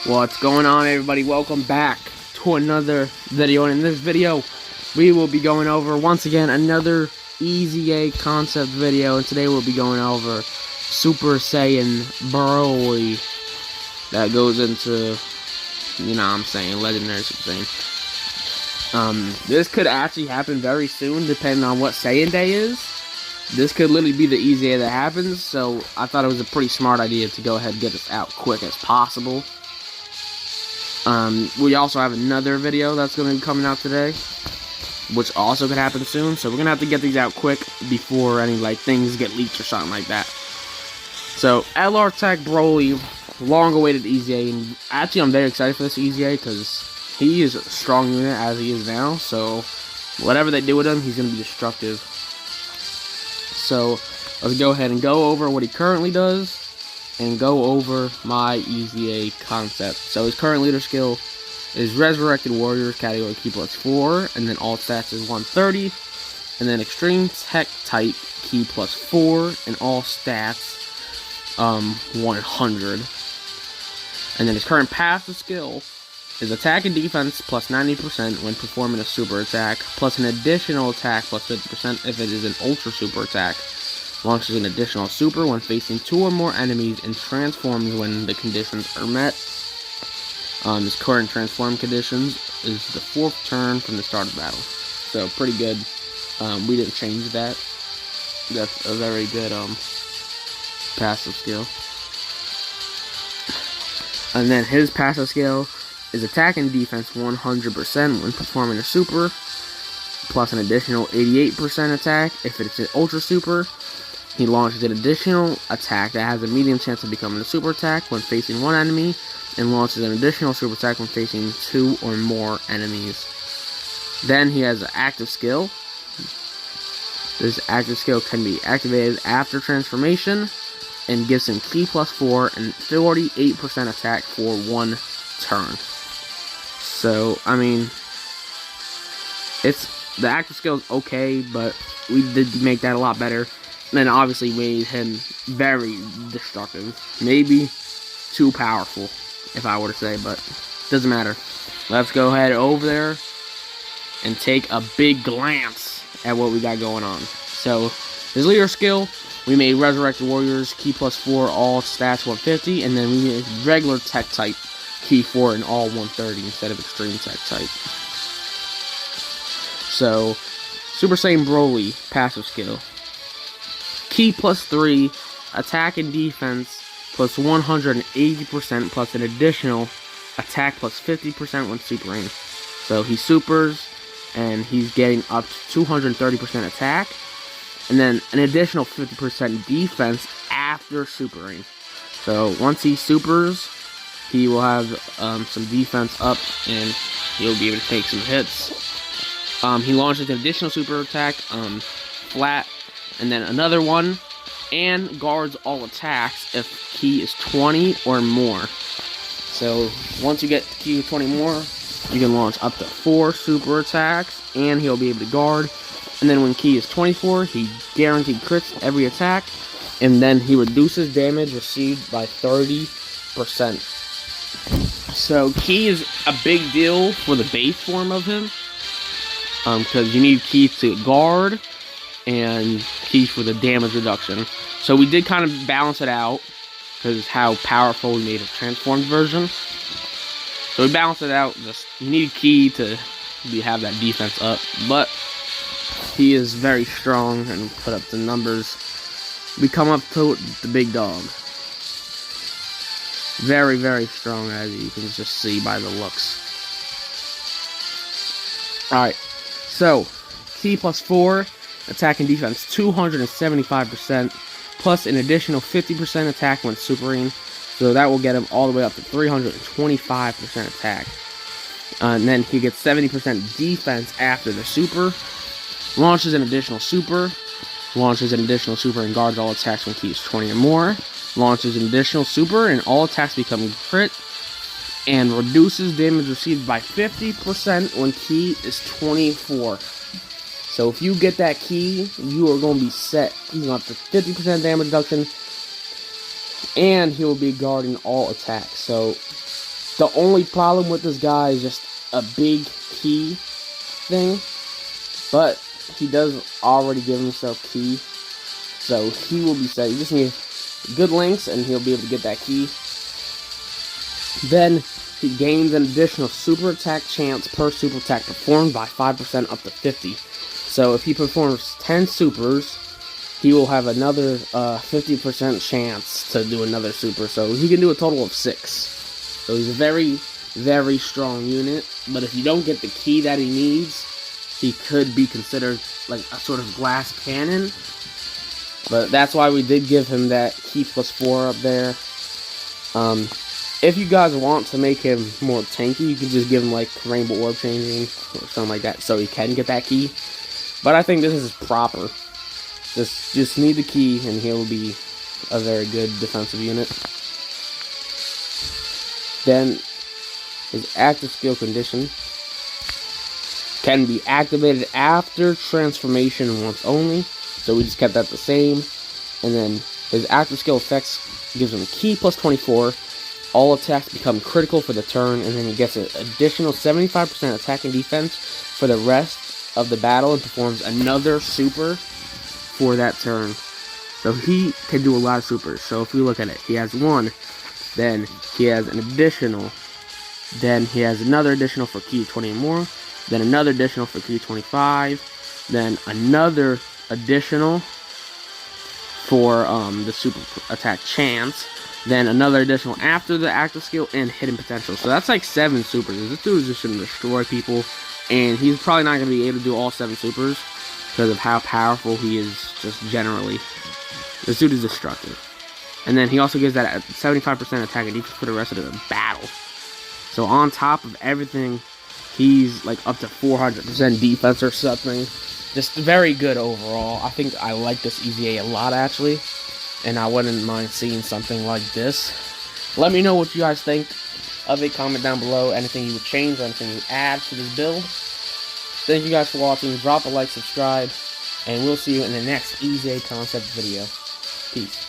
What's going on, everybody? Welcome back to another video, and in this video we will be going over once again another EZA concept video, and today we'll be going over Super Saiyan BROLY that goes into, you know what I'm saying, legendary Super Saiyan. This could actually happen very soon depending on what Saiyan Day is. This could literally be the EZA that happens, so I thought it was a pretty smart idea to go ahead and get this out quick as possible. We also have another video that's going to be coming out today, which also could happen soon, so we're going to have to get these out quick before any, things get leaked or something like that. So, TEQ BROLY, long-awaited EZA, and actually I'm very excited for this EZA, because he is a strong unit as he is now, so whatever they do with him, he's going to be destructive. So, let's go ahead and go over what he currently does, and go over my EZA concept. So his current leader skill is Resurrected Warriors, category Ki +4, and then all stats is 130, and then Extreme Tech type Ki +4, and all stats 100. And then his current passive skill is attack and defense plus 90% when performing a super attack, plus an additional attack plus 50% if it is an ultra super attack. Launches an additional super when facing 2 or more enemies, and transforms when the conditions are met. His current transform conditions is the 4th turn from the start of battle. So pretty good. We didn't change that. That's a very good passive skill. And then his passive skill is attack and defense 100% when performing a super, plus an additional 88% attack if it's an ultra super. He launches an additional attack that has a medium chance of becoming a super attack when facing 1 enemy, and launches an additional super attack when facing 2 or more enemies. Then he has an active skill. This active skill can be activated after transformation, and gives him Ki +4 and 48% attack for 1 turn. So, I mean, the active skill is okay, but we did make that a lot better. And then obviously made him very destructive. Maybe too powerful, if I were to say, but doesn't matter. Let's go ahead over there and take a big glance at what we got going on. So, his leader skill, we made Resurrected Warriors, Ki +4, all stats 150, and then we made regular Tech type, Ki 4, and all 130 instead of Extreme Tech type. So, Super Saiyan BROLY, passive skill. Ki +3, attack and defense plus 180% plus an additional attack plus 50% when supering. So he supers and he's getting up to 230% attack, and then an additional 50% defense after supering. So once he supers, he will have some defense up and he'll be able to take some hits. He launches an additional super attack flat, and then another one, and guards all attacks if Ki is 20 or more. So once you get Ki 20 more, you can launch up to 4 super attacks, and he'll be able to guard. And then when Ki is 24, he guaranteed crits every attack, and then he reduces damage received by 30%. So Ki is a big deal for the base form of him, because you need Ki to guard, and Ki for the damage reduction. So we did kind of balance it out, because how powerful we made a transformed version. So we balanced it out. Just you need Ki to have that defense up, but he is very strong and put up the numbers. We come up to the big dog. Very, very strong, as you can just see by the looks. Alright, so Ki +4, attack and defense 275%, plus an additional 50% attack when supering. So that will get him all the way up to 325% attack. And then he gets 70% defense after the super. Launches an additional super. Launches an additional super and guards all attacks when Ki is 20 or more. Launches an additional super and all attacks become crit. And reduces damage received by 50% when Ki is 24. So if you get that Ki, you are going to be set. He's going to have to 50% damage reduction, and he will be guarding all attacks. So The only problem with this guy is just a big key thing, but he does already give himself key, so he will be set. You just need good links and he'll be able to get that key. Then he gains an additional super attack chance per super attack performed by 5% up to 50. So if he performs 10 supers, he will have another 50% chance to do another super. So he can do a total of 6. So he's a very, very strong unit. But if you don't get the key that he needs, he could be considered like a sort of glass cannon. But that's why we did give him that key +4 up there. If you guys want to make him more tanky, you can just give him like rainbow orb changing or something like that, so he can get that key. But I think this is proper. Just need the key, and he'll be a very good defensive unit. Then his active skill condition can be activated after transformation once only, so we just kept that the same. And then his active skill effects gives him key +24. All attacks become critical for the turn, and then he gets an additional 75% attack and defense for the rest of the battle and performs another super for that turn. So he can do a lot of supers. So if we look at it, he has 1, then he has an additional, then he has another additional for key 20 or more, then another additional for key 25, then another additional for the super attack chance, then another additional after the active skill and hidden potential. So that's like 7 supers. This dude is just going to destroy people, and he's probably not going to be able to do all 7 supers because of how powerful he is just generally. This dude is destructive. And then he also gives that 75% attack and defense for the rest of the battle. So on top of everything, he's like up to 400% defense or something. Just very good overall. I think I like this EZA a lot, actually. And I wouldn't mind seeing something like this. Let me know what you guys think of it. Comment down below anything you would change or anything you would add to this build. Thank you guys for watching. Drop a like, subscribe, and we'll see you in the next EZA concept video. Peace.